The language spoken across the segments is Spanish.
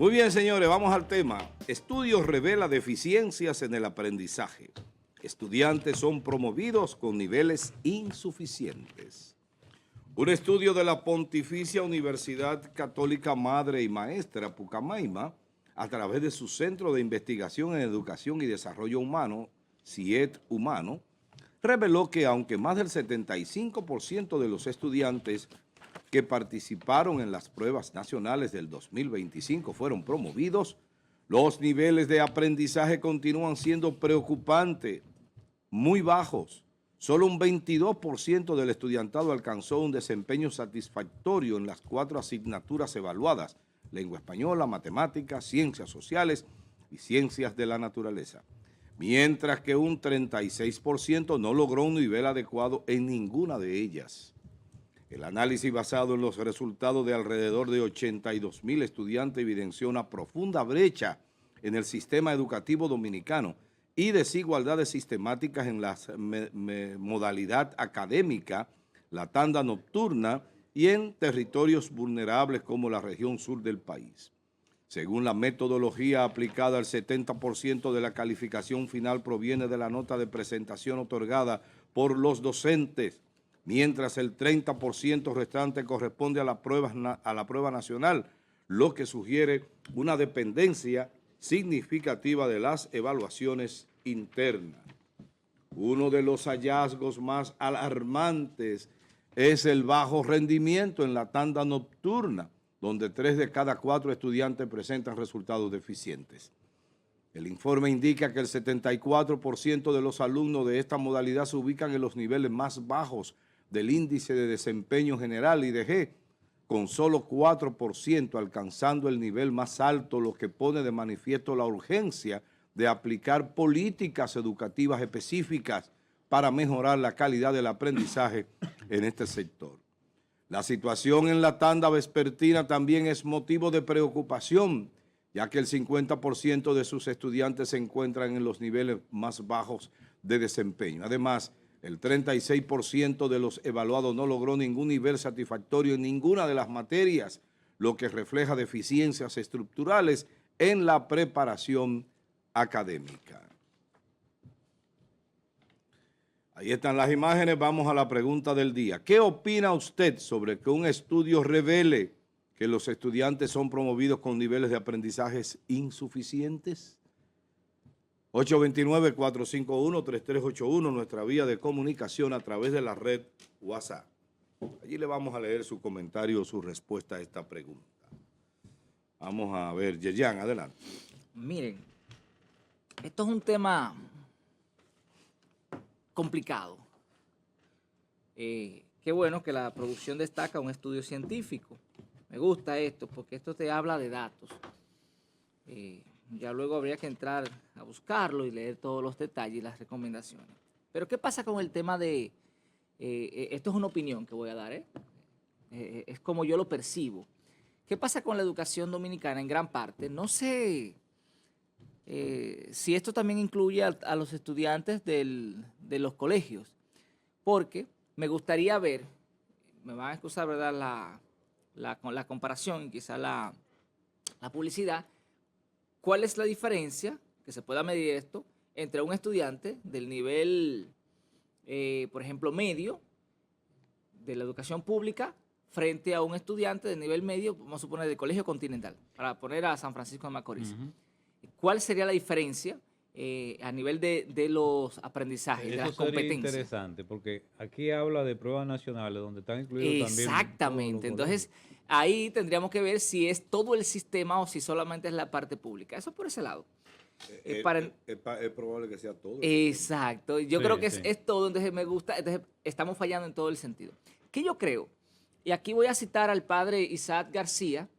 Muy bien, señores, vamos al tema. Estudio revela deficiencias en el aprendizaje. Estudiantes son promovidos con niveles insuficientes. Un estudio de la Pontificia Universidad Católica Madre y Maestra Pucamaima, a través de su Centro de Investigación en Educación y Desarrollo Humano, CIED Humano, reveló que aunque más del 75% de los estudiantes que participaron en las pruebas nacionales del 2025 fueron promovidos, los niveles de aprendizaje continúan siendo preocupantes, muy bajos. Solo un 22% del estudiantado alcanzó un desempeño satisfactorio en las 4 asignaturas evaluadas: lengua española, matemáticas, ciencias sociales y ciencias de la naturaleza, mientras que un 36% no logró un nivel adecuado en ninguna de ellas. El análisis basado en los resultados de alrededor de 82,000 estudiantes evidenció una profunda brecha en el sistema educativo dominicano y desigualdades sistemáticas en la modalidad académica, la tanda nocturna y en territorios vulnerables como la región sur del país. Según la metodología aplicada, el 70% de la calificación final proviene de la nota de presentación otorgada por los docentes, mientras el 30% restante corresponde a la prueba nacional, lo que sugiere una dependencia significativa de las evaluaciones internas. Uno de los hallazgos más alarmantes es el bajo rendimiento en la tanda nocturna, donde 3 de cada 4 estudiantes presentan resultados deficientes. El informe indica que el 74% de los alumnos de esta modalidad se ubican en los niveles más bajos del índice de desempeño general IDG, con solo 4% alcanzando el nivel más alto, lo que pone de manifiesto la urgencia de aplicar políticas educativas específicas para mejorar la calidad del aprendizaje en este sector. La situación en la tanda vespertina también es motivo de preocupación, ya que el 50% de sus estudiantes se encuentran en los niveles más bajos de desempeño. Además, el 36% de los evaluados no logró ningún nivel satisfactorio en ninguna de las materias, lo que refleja deficiencias estructurales en la preparación académica. Ahí están las imágenes, vamos a la pregunta del día. ¿Qué opina usted sobre que un estudio revele que los estudiantes son promovidos con niveles de aprendizajes insuficientes? 829-451-3381, nuestra vía de comunicación a través de la red WhatsApp. Allí le vamos a leer su comentario o su respuesta a esta pregunta. Vamos a ver, Yeyan, adelante. Miren, esto es un tema complicado. Qué bueno que la producción destaca un estudio científico. Me gusta esto porque esto te habla de datos. Ya luego habría que entrar a buscarlo y leer todos los detalles y las recomendaciones. Pero ¿qué pasa con el tema de... esto es una opinión que voy a dar, es como yo lo percibo. ¿Qué pasa con la educación dominicana en gran parte? No sé si esto también incluye a los estudiantes de los colegios, porque me gustaría ver, me van a excusar, ¿verdad?, la comparación y quizá la publicidad. ¿Cuál es la diferencia, que se pueda medir esto, entre un estudiante del nivel, por ejemplo, medio, de la educación pública, frente a un estudiante de nivel medio, vamos a suponer, del Colegio Continental, para poner a San Francisco de Macorís? ¿Cuál sería la diferencia a nivel de los aprendizajes, de las competencias? Eso sería interesante, porque aquí habla de pruebas nacionales, donde están incluidos también... Exactamente. Entonces, ahí tendríamos que ver si es todo el sistema o si solamente es la parte pública. Eso por ese lado. Es probable que sea todo. Exacto. Yo Sí, creo que sí. es todo, entonces me gusta, entonces estamos fallando en todo el sentido. ¿Qué yo creo? Y aquí voy a citar al padre Isaac García,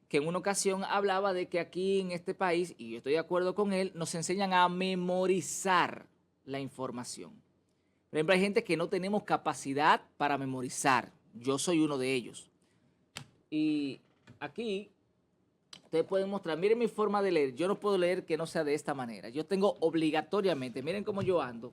que en una ocasión hablaba de que aquí en este país, y yo estoy de acuerdo con él, nos enseñan a memorizar la información. Por ejemplo, hay gente que no tenemos capacidad para memorizar. Yo soy uno de ellos. Y aquí ustedes pueden mostrar, miren mi forma de leer. Yo no puedo leer que no sea de esta manera. Yo tengo obligatoriamente, miren cómo yo ando,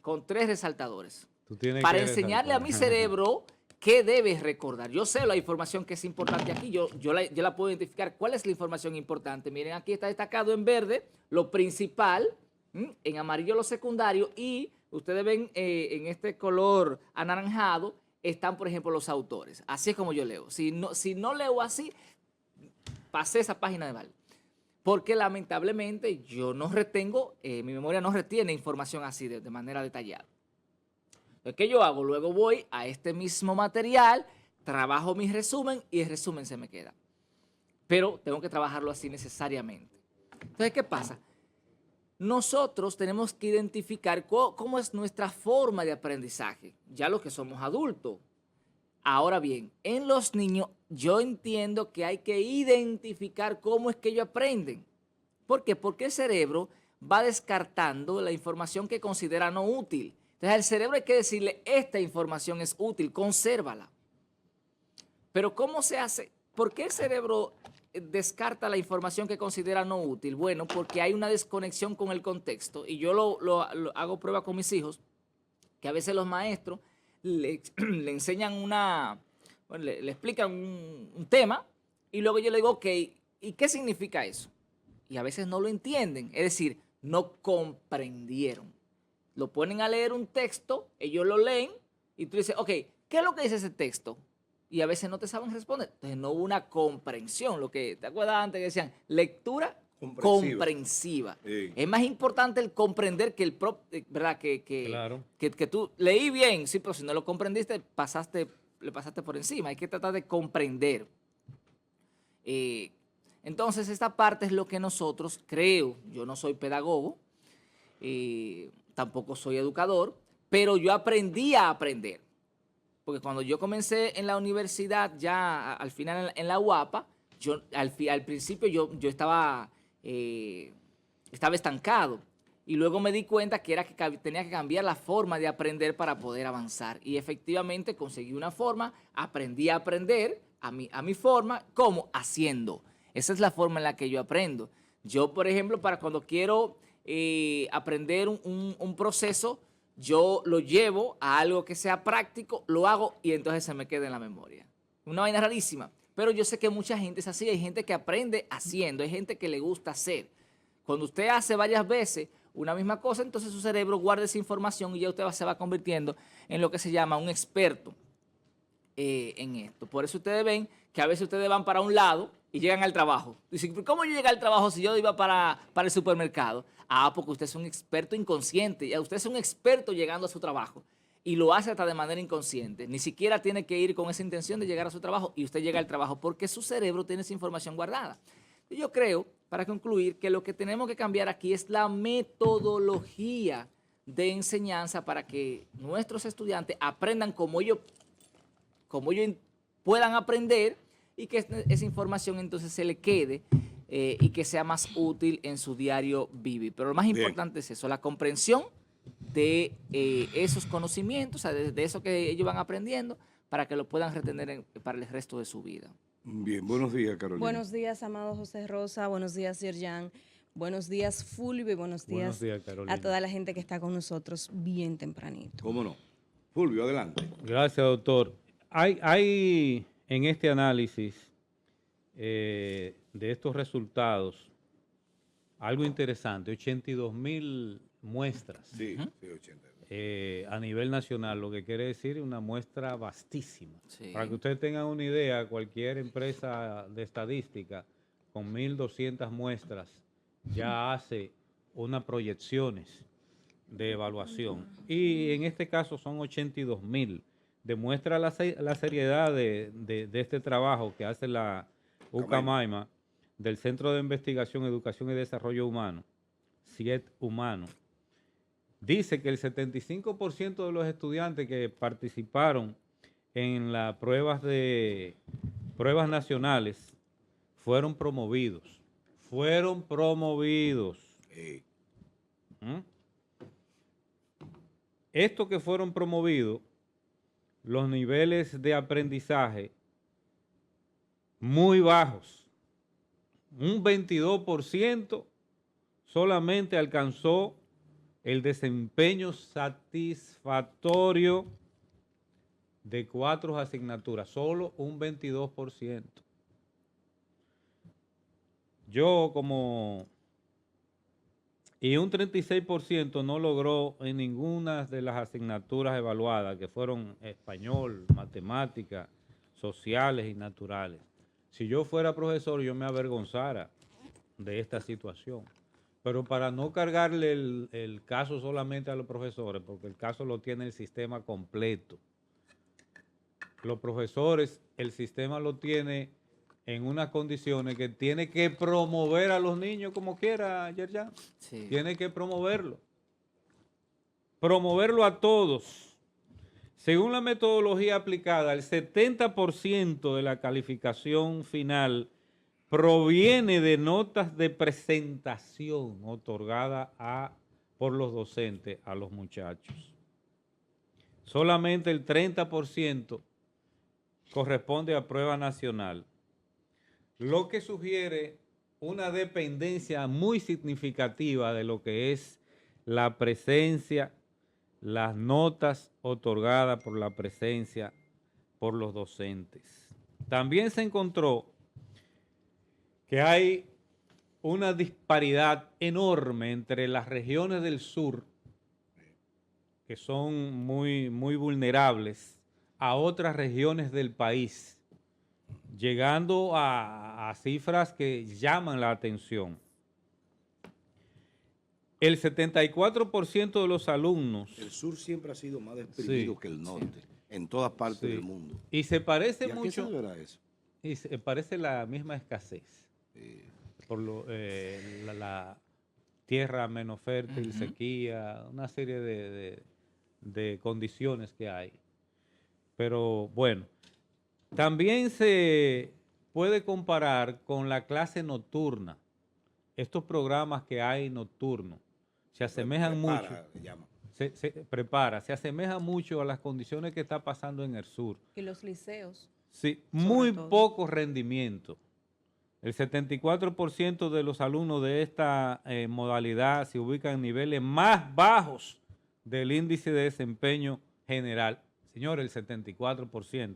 con 3 resaltadores. Tú tienes Para que enseñarle a resaltar. mi cerebro ¿qué debes recordar? Yo sé la información que es importante aquí, yo la puedo identificar. ¿Cuál es la información importante? Miren, aquí está destacado en verde lo principal, en amarillo lo secundario, y ustedes ven en este color anaranjado están, por ejemplo, los autores. Así es como yo leo. Si no leo así, pasé esa página de mal. Porque lamentablemente yo no retengo, mi memoria no retiene información así de manera detallada. Entonces, ¿qué yo hago? Luego voy a este mismo material, trabajo mi resumen y el resumen se me queda. Pero tengo que trabajarlo así necesariamente. Entonces, ¿qué pasa? Nosotros tenemos que identificar cómo es nuestra forma de aprendizaje, ya los que somos adultos. Ahora bien, en los niños yo entiendo que hay que identificar cómo es que ellos aprenden. ¿Por qué? Porque el cerebro va descartando la información que considera no útil. Entonces al cerebro hay que decirle, esta información es útil, consérvala. Pero ¿cómo se hace? ¿Por qué el cerebro descarta la información que considera no útil? Bueno, porque hay una desconexión con el contexto. Y yo lo hago prueba con mis hijos, que a veces los maestros le enseñan le explican un tema y luego yo le digo, ok, ¿y qué significa eso? Y a veces no lo entienden, es decir, no comprendieron. Lo ponen a leer un texto, ellos lo leen y tú dices, ok, ¿qué es lo que dice ese texto? Y a veces no te saben responder. Entonces no hubo una comprensión. Lo que te acuerdas antes que decían, lectura comprensiva. Sí. Es más importante el comprender que ¿verdad? Claro. Que tú leí bien, sí, pero si no lo comprendiste, le pasaste por encima. Hay que tratar de comprender. Entonces, esta parte es lo que nosotros, creo, yo no soy pedagogo, tampoco soy educador, pero yo aprendí a aprender. Porque cuando yo comencé en la universidad, ya al final en la UAPA, al principio yo estaba estancado. Y luego me di cuenta que tenía que cambiar la forma de aprender para poder avanzar. Y efectivamente conseguí una forma, aprendí a aprender a mi forma, ¿cómo? Haciendo. Esa es la forma en la que yo aprendo. Yo, por ejemplo, para cuando quiero aprender un proceso, yo lo llevo a algo que sea práctico, lo hago y entonces se me queda en la memoria. Una vaina rarísima. Pero yo sé que mucha gente es así. Hay gente que aprende haciendo, hay gente que le gusta hacer. Cuando usted hace varias veces una misma cosa, entonces su cerebro guarda esa información y ya usted se va convirtiendo en lo que se llama un experto en esto. Por eso ustedes ven que a veces ustedes van para un lado y llegan al trabajo. Dicen, ¿cómo yo llegué al trabajo si yo iba para el supermercado? Ah, porque usted es un experto inconsciente. Ya usted es un experto llegando a su trabajo. Y lo hace hasta de manera inconsciente. Ni siquiera tiene que ir con esa intención de llegar a su trabajo y usted llega al trabajo porque su cerebro tiene esa información guardada. Y yo creo, para concluir, que lo que tenemos que cambiar aquí es la metodología de enseñanza para que nuestros estudiantes aprendan como ellos puedan aprender y que esa información entonces se le quede y que sea más útil en su diario vivir. Pero lo más importante es eso, la comprensión de esos conocimientos, o sea, de eso que ellos van aprendiendo para que lo puedan retener para el resto de su vida. Bien, buenos días, Carolina. Buenos días, amado José Rosa, buenos días, Yerjan, buenos días, Fulvio, y buenos días a toda la gente que está con nosotros bien tempranito. ¿Cómo no? Fulvio, adelante. Gracias, doctor. Hay en este análisis de estos resultados algo interesante, 82,000 muestras. Sí, sí, 82. A nivel nacional, lo que quiere decir una muestra vastísima. Sí. Para que ustedes tengan una idea, cualquier empresa de estadística con 1,200 muestras ya hace unas proyecciones de evaluación. Y en este caso son 82,000. Demuestra la seriedad de este trabajo que hace la UCAMAIMA del Centro de Investigación, Educación y Desarrollo Humano, CIET Humano. Dice que el 75% de los estudiantes que participaron en las pruebas nacionales fueron promovidos. Fueron promovidos. Estos que fueron promovidos, los niveles de aprendizaje muy bajos. Un 22% solamente alcanzó el desempeño satisfactorio de 4 asignaturas, solo un 22%. Y un 36% no logró en ninguna de las asignaturas evaluadas, que fueron español, matemáticas, sociales y naturales. Si yo fuera profesor, yo me avergonzara de esta situación. Pero para no cargarle el caso solamente a los profesores, porque el caso lo tiene el sistema completo. Los profesores, el sistema lo tiene en unas condiciones que tiene que promover a los niños como quiera, Yerjan. Sí. Tiene que promoverlo. Promoverlo a todos. Según la metodología aplicada, el 70% de la calificación final proviene de notas de presentación otorgadas por los docentes a los muchachos. Solamente el 30% corresponde a prueba nacional, lo que sugiere una dependencia muy significativa de lo que es la presencia, las notas otorgadas por la presencia por los docentes. También se encontró que hay una disparidad enorme entre las regiones del sur, que son muy vulnerables, a otras regiones del país, llegando a cifras que llaman la atención. El 74% de los alumnos... El sur siempre ha sido más desprimido que el norte, en todas partes del mundo. Y se parece mucho... ¿A qué se deberá eso? Y se parece la misma escasez. Por la tierra menos fértil, sequía, una serie de condiciones que hay. Pero bueno, también se puede comparar con la clase nocturna. Estos programas que hay nocturnos se asemejan mucho. Se asemeja mucho a las condiciones que está pasando en el sur. Y los liceos. Sí, muy poco rendimiento. El 74% de los alumnos de esta modalidad se ubican en niveles más bajos del índice de desempeño general. Señores, el 74%.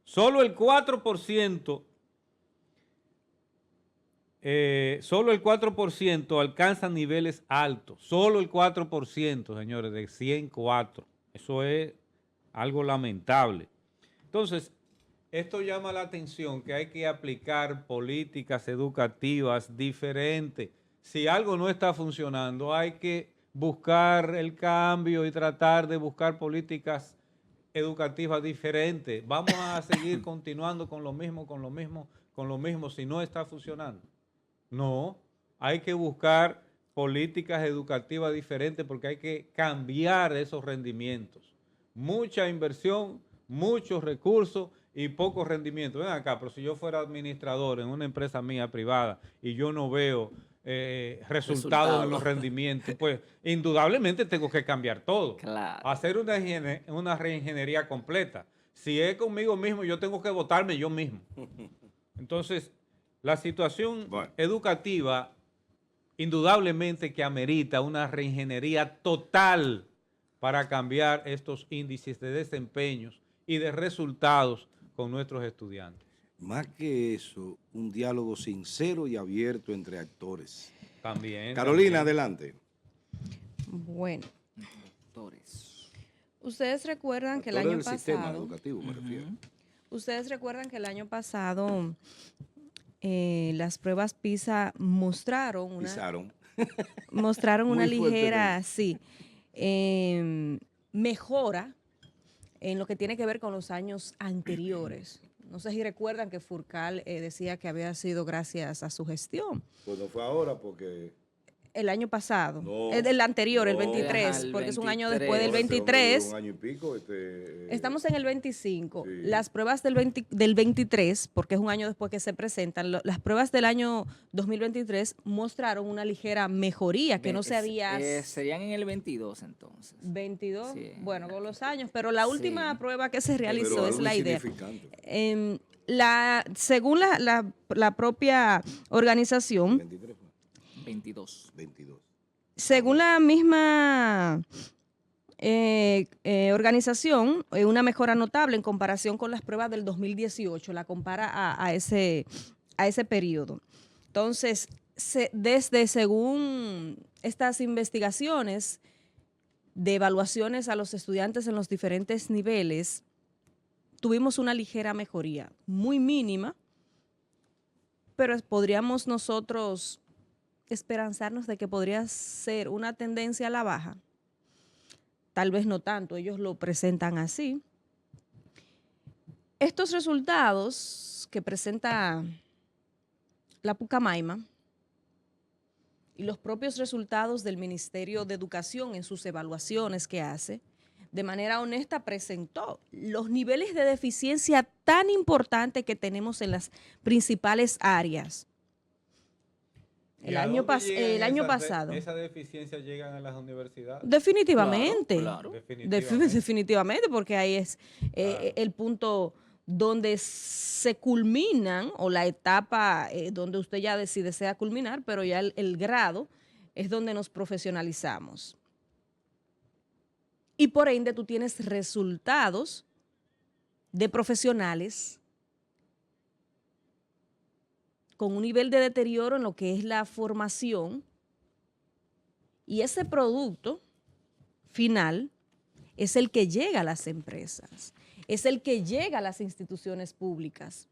Solo el 4% alcanza niveles altos. Solo el 4%, señores, de 104. Eso es algo lamentable. Entonces, esto llama la atención que hay que aplicar políticas educativas diferentes. Si algo no está funcionando, hay que buscar el cambio y tratar de buscar políticas educativas diferentes. Vamos a seguir continuando con lo mismo si no está funcionando. No, hay que buscar políticas educativas diferentes porque hay que cambiar esos rendimientos. Mucha inversión, muchos recursos y poco rendimiento. Ven acá, pero si yo fuera administrador en una empresa mía privada y yo no veo resultados en los rendimientos, pues indudablemente tengo que cambiar todo. Claro. Hacer una reingeniería completa. Si es conmigo mismo, yo tengo que votarme yo mismo. Entonces, la situación educativa indudablemente que amerita una reingeniería total para cambiar estos índices de desempeños y de resultados con nuestros estudiantes. Más que eso, un diálogo sincero y abierto entre actores. También. Carolina, adelante. Bueno. Actores. Ustedes recuerdan que el año pasado... sistema educativo, me refiero. Ustedes recuerdan que el año pasado las pruebas PISA mostraron una ligera, mejora en lo que tiene que ver con los años anteriores. No sé si recuerdan que Furcal decía que había sido gracias a su gestión. Pues no fue ahora porque... El año pasado. No, el anterior, no, el 23, el porque 23. es un año después del 23. Un año y pico. Estamos en el 25. Sí. Las pruebas del 23, porque es un año después que se presentan, las pruebas del año 2023 mostraron una ligera mejoría que no se había... Serían en el 22 entonces. 22, sí. Bueno, con los años, pero la última prueba que se realizó pero es la idea. Según la propia organización... 23. 22. Según la misma organización una mejora notable en comparación con las pruebas del 2018, la compara a ese periodo. Entonces, según estas investigaciones de evaluaciones a los estudiantes en los diferentes niveles, tuvimos una ligera mejoría, muy mínima, pero podríamos nosotros esperanzarnos de que podría ser una tendencia a la baja. Tal vez no tanto, ellos lo presentan así. Estos resultados que presenta la Pucamaima y los propios resultados del Ministerio de Educación en sus evaluaciones que hace, de manera honesta presentó los niveles de deficiencia tan importantes que tenemos en las principales áreas. El año pasado. ¿Esas deficiencias llegan a las universidades? Definitivamente. Claro. Definitivamente, porque ahí es el punto donde se culminan, o la etapa donde usted ya decide desea culminar, pero ya el grado es donde nos profesionalizamos. Y por ende tú tienes resultados de profesionales con un nivel de deterioro en lo que es la formación, y ese producto final es el que llega a las empresas, es el que llega a las instituciones públicas.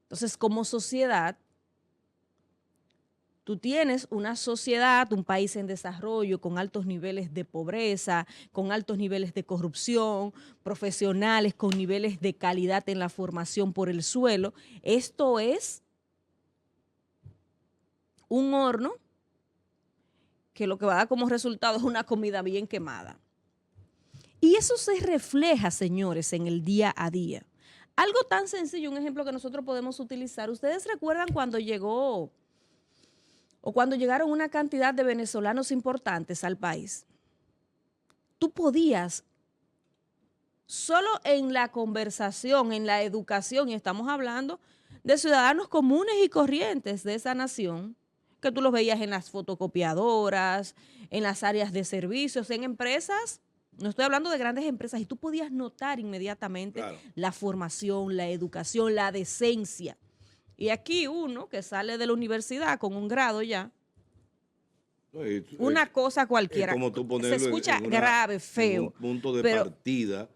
Entonces, como sociedad, tú tienes una sociedad, un país en desarrollo con altos niveles de pobreza, con altos niveles de corrupción, profesionales con niveles de calidad en la formación por el suelo. Esto es un horno que lo que va a dar como resultado es una comida bien quemada. Y eso se refleja, señores, en el día a día. Algo tan sencillo, un ejemplo que nosotros podemos utilizar. ¿Ustedes recuerdan cuando llegó o cuando llegaron una cantidad de venezolanos importantes al país? Tú podías, solo en la conversación, en la educación, y estamos hablando de ciudadanos comunes y corrientes de esa nación, que tú los veías en las fotocopiadoras, en las áreas de servicios, en empresas, no estoy hablando de grandes empresas, y tú podías notar inmediatamente la formación, la educación, la decencia. Y aquí uno que sale de la universidad con un grado ya, una cosa cualquiera, como tú se escucha grave, feo. En un punto de partida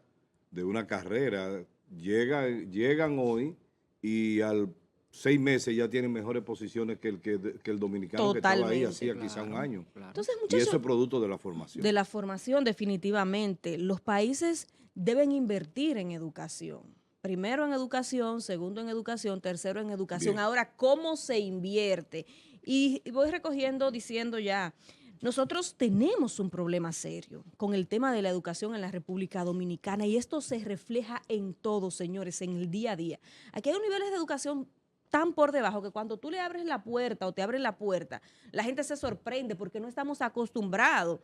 de una carrera, llegan hoy y al 6 meses ya tienen mejores posiciones que el dominicano. Totalmente, que estaba ahí hacía quizá un año. Entonces, y eso es producto de la formación. De la formación, definitivamente. Los países deben invertir en educación. Primero en educación, segundo en educación, tercero en educación. Bien. Ahora, ¿cómo se invierte? Y voy recogiendo, diciendo ya, nosotros tenemos un problema serio con el tema de la educación en la República Dominicana, y esto se refleja en todo, señores, en el día a día. Aquí hay niveles de educación tan por debajo que cuando tú le abres la puerta o te abren la puerta, la gente se sorprende porque no estamos acostumbrados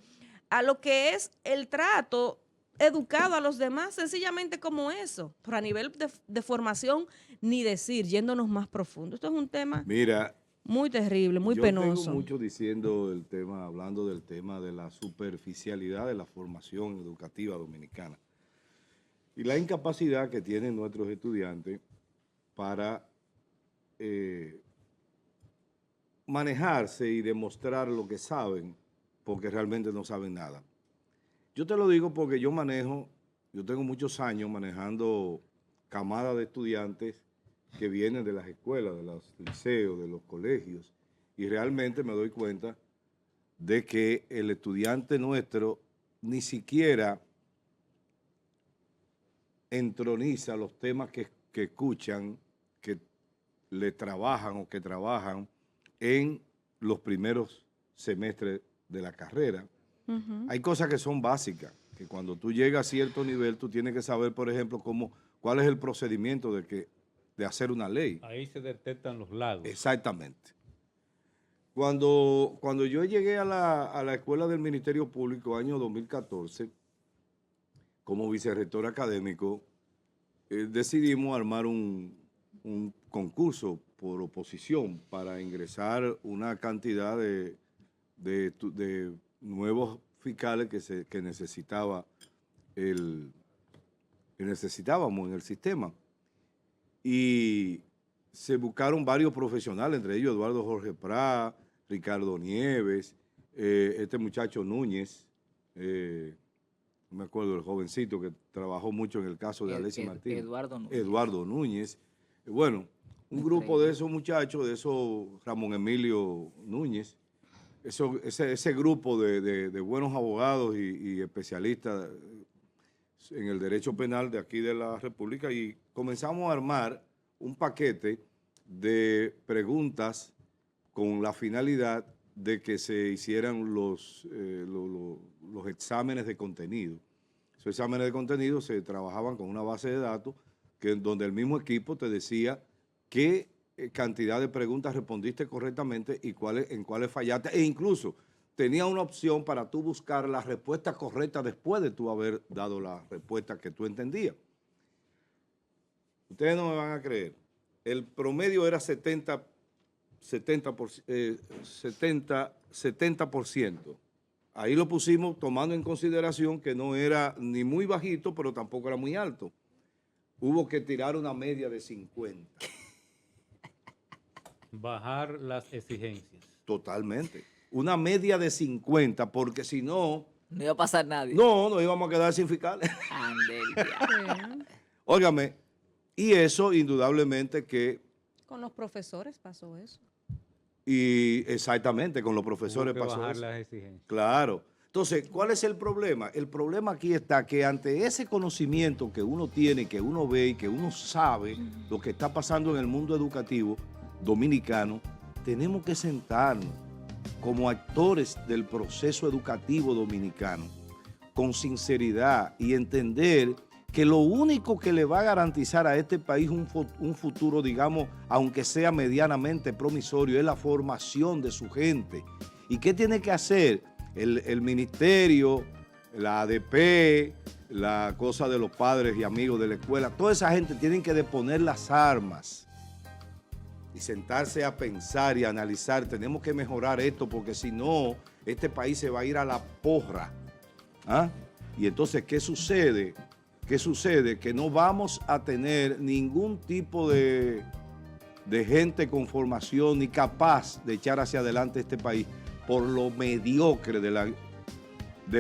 a lo que es el trato educado a los demás, sencillamente como eso. Pero a nivel de formación, ni decir, yéndonos más profundo. Esto es un tema muy terrible, muy penoso. Yo tengo mucho diciendo el tema, hablando del tema de la superficialidad de la formación educativa dominicana y la incapacidad que tienen nuestros estudiantes para manejarse y demostrar lo que saben, porque realmente no saben nada. Yo te lo digo porque yo tengo muchos años manejando camadas de estudiantes que vienen de las escuelas, de los liceos, de los colegios, y realmente me doy cuenta de que el estudiante nuestro ni siquiera entroniza los temas que escuchan, que le trabajan o que trabajan en los primeros semestres de la carrera. Hay cosas que son básicas, que cuando tú llegas a cierto nivel, tú tienes que saber, por ejemplo, cuál es el procedimiento de hacer una ley. Ahí se detectan los lagos. Exactamente. Cuando yo llegué a la escuela del Ministerio Público, año 2014, como vicerrector académico, decidimos armar un concurso por oposición para ingresar una cantidad de nuevos fiscales que necesitábamos en el sistema. Y se buscaron varios profesionales, entre ellos Eduardo Jorge Prat, Ricardo Nieves, este muchacho Núñez, no me acuerdo del jovencito que trabajó mucho en el caso de Alexis Martínez. Eduardo Núñez. Bueno, un grupo de esos muchachos, de esos Ramón Emilio Núñez, ese grupo de buenos abogados y especialistas en el derecho penal de aquí de la República, y comenzamos a armar un paquete de preguntas con la finalidad de que se hicieran los exámenes de contenido. Esos exámenes de contenido se trabajaban con una base de datos donde el mismo equipo te decía qué cantidad de preguntas respondiste correctamente y en cuáles fallaste, e incluso tenía una opción para tú buscar la respuesta correcta después de tú haber dado la respuesta que tú entendías. Ustedes no me van a creer. El promedio era 70%. Ahí lo pusimos tomando en consideración que no era ni muy bajito, pero tampoco era muy alto. Hubo que tirar una media de 50. Bajar las exigencias. Totalmente. Una media de 50, porque si no... No iba a pasar nadie. No íbamos a quedar sin fiscales. Óigame, y eso indudablemente que... Con los profesores pasó eso. Y exactamente, con los profesores Hubo que pasó bajar eso. las exigencias. Claro. Entonces, ¿cuál es el problema? El problema aquí está que ante ese conocimiento que uno tiene, que uno ve y que uno sabe lo que está pasando en el mundo educativo dominicano, tenemos que sentarnos como actores del proceso educativo dominicano con sinceridad y entender que lo único que le va a garantizar a este país un futuro, digamos, aunque sea medianamente promisorio, es la formación de su gente. ¿Y qué tiene que hacer el ministerio, la ADP, la cosa de los padres y amigos de la escuela? Toda esa gente tienen que deponer las armas y sentarse a pensar y a analizar. Tenemos que mejorar esto porque si no, este país se va a ir a la porra. ¿Ah? Y entonces, ¿qué sucede? ¿Qué sucede? Que no vamos a tener ningún tipo de gente con formación ni capaz de echar hacia adelante este país por lo mediocre de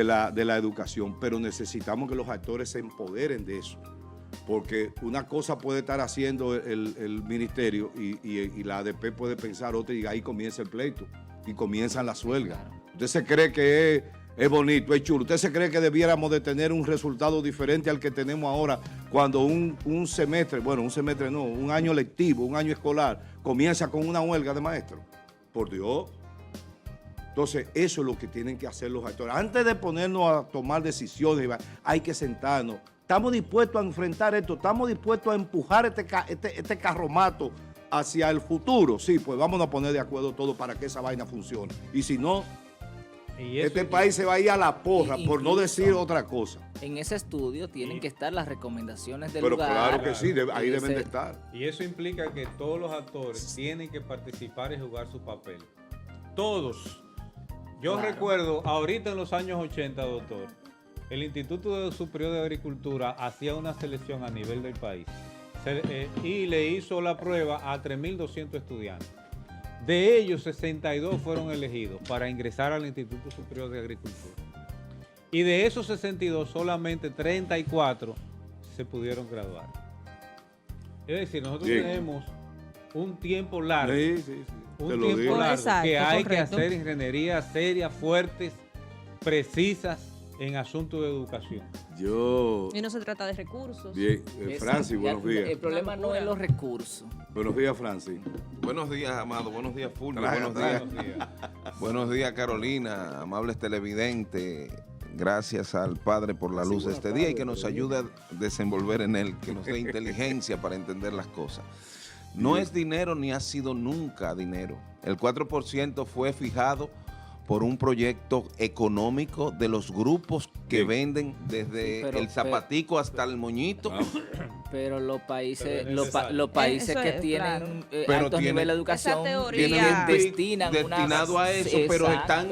la educación. Pero necesitamos que los actores se empoderen de eso. Porque una cosa puede estar haciendo el ministerio y la ADP puede pensar otra, y ahí comienza el pleito y comienzan las huelgas. Usted se cree que es bonito, es chulo. ¿Usted se cree que debiéramos de tener un resultado diferente al que tenemos ahora cuando un semestre, bueno, un semestre no, un año lectivo, un año escolar, comienza con una huelga de maestros? Por Dios. Entonces, eso es lo que tienen que hacer los actores. Antes de ponernos a tomar decisiones, hay que sentarnos. ¿Estamos dispuestos a enfrentar esto? ¿Estamos dispuestos a empujar este carromato hacia el futuro? Sí, pues vámonos a poner de acuerdo todos para que esa vaina funcione. Y si no... Este país se va a ir a la porra, por no decir otra cosa. En ese estudio tienen que estar las recomendaciones del Pero lugar. claro que sí, ahí deben de estar. Y eso implica que todos los actores tienen que participar y jugar su papel. Todos. Yo recuerdo, ahorita en los años 80, doctor, el Instituto Superior de Agricultura hacía una selección a nivel del país y le hizo la prueba a 3.200 estudiantes. De ellos, 62 fueron elegidos para ingresar al Instituto Superior de Agricultura. Y de esos 62, solamente 34 se pudieron graduar. Es decir, nosotros tenemos un tiempo largo. Un tiempo largo. Exacto, que hay que hacer ingenierías serias, fuertes, precisas en asuntos de educación. Y no se trata de recursos. Bien, Francis, buenos días. El problema no es los recursos. Buenos días, Francis. Buenos días, Amado. Buenos días, Fulvio. Buenos días. Buenos días, Carolina, amables televidentes. Gracias al Padre por la luz de este día y que nos ayude a desenvolver en él, que nos dé inteligencia para entender las cosas. No es dinero ni ha sido nunca dinero. El 4% fue fijado por un proyecto económico de los grupos que Sí. venden desde Sí, pero- el zapatico hasta el moñito. Pero los países, Pero es los necesario. países Eso que es, tienen claro. Pero altos tiene- niveles de educación Esa teoría- Tienen un PIB destinan destinado a eso, pero están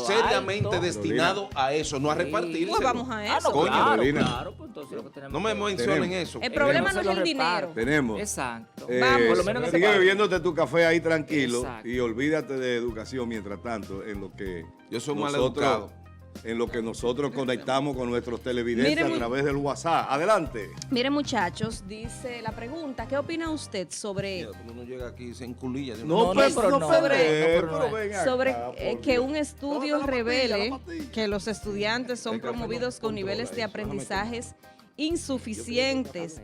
seriamente destinados a eso, no a repartirse. Pues vamos a eso. no, Coño, claro, Carolina. claro, pues entonces lo que tenemos No me que- mencionen Tenemos. eso. El problema no se es lo el dinero. reparten. Tenemos. Exacto. Vamos. Por lo menos que se sigue pague. bebiéndote tu café ahí tranquilo Exacto. y olvídate de educación mientras tanto, en lo que Yo soy nosotros- maleducado. en lo que nosotros conectamos con nuestros televidentes Mire, a través del WhatsApp. Adelante. Miren, muchachos, dice la pregunta, ¿qué opina usted sobre, Mira, como uno llega aquí se enculilla. No, pues, pero no, Fede, pero no pero es. ven sobre acá, por que Dios. un estudio Tómate la revele pastilla. que los estudiantes son El café no promovidos con controla niveles de eso, aprendizajes insuficientes